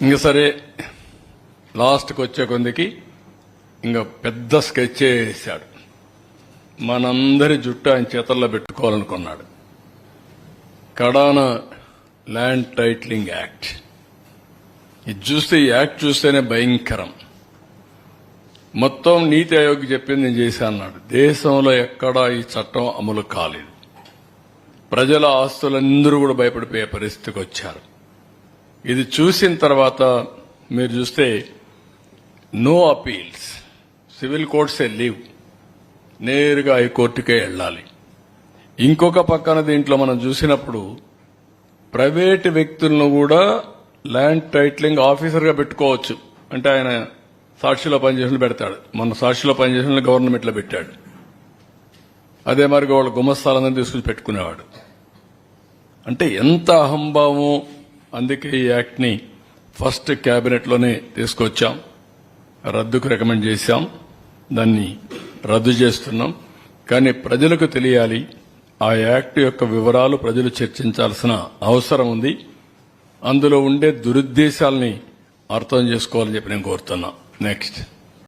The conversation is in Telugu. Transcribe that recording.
ఇంక సరే లాస్ట్కి వచ్చే కొందికి ఇంకా పెద్ద స్కెచ్ వేసాడు. మనందరి జుట్టు ఆయన చేతల్లో పెట్టుకోవాలనుకున్నాడు. కడాన ల్యాండ్ టైటిలింగ్ యాక్ట్. ఇది చూస్తే ఈ యాక్ట్ చూస్తేనే భయంకరం. మొత్తం నీతి ఆయోగ్ చెప్పింది నేను చేశా అన్నాడు. దేశంలో ఎక్కడా ఈ చట్టం అమలు కాలేదు. ప్రజల ఆస్తులందరూ కూడా భయపడిపోయే పరిస్థితికి వచ్చారు. ఇది చూసిన తర్వాత మీరు చూస్తే నో అపీల్స్, సివిల్ కోర్ట్సే లీవ్, నేరుగా హైకోర్టుకే వెళ్ళాలి. ఇంకొక పక్కన దీంట్లో మనం చూసినప్పుడు ప్రైవేటు వ్యక్తులను కూడా ల్యాండ్ టైటిలింగ్ ఆఫీసర్గా పెట్టుకోవచ్చు. అంటే ఆయన సాక్షిలో పనిచేసిన పెడతాడు. మొన్న సాక్షిలో పనిచేసిన గవర్నమెంట్లో పెట్టాడు. అదే మరి వాళ్ళ గుమస్తాలందరినీ తీసుకుని పెట్టుకునేవాడు. అంటే ఎంత అహంభావం. అందుకే ఈ యాక్ట్ ని ఫస్ట్ కేబినెట్ లోనే తీసుకొచ్చాం, రద్దుకు రికమెండ్ చేశాం, దాన్ని రద్దు చేస్తున్నాం. కానీ ప్రజలకు తెలియాలి, ఆ యాక్ట్ యొక్క వివరాలు ప్రజలు చర్చించాల్సిన అవసరం ఉంది. అందులో ఉండే దురుద్దేశాలని అర్థం చేసుకోవాలని చెప్పి నేను కోరుతున్నా. నెక్స్ట్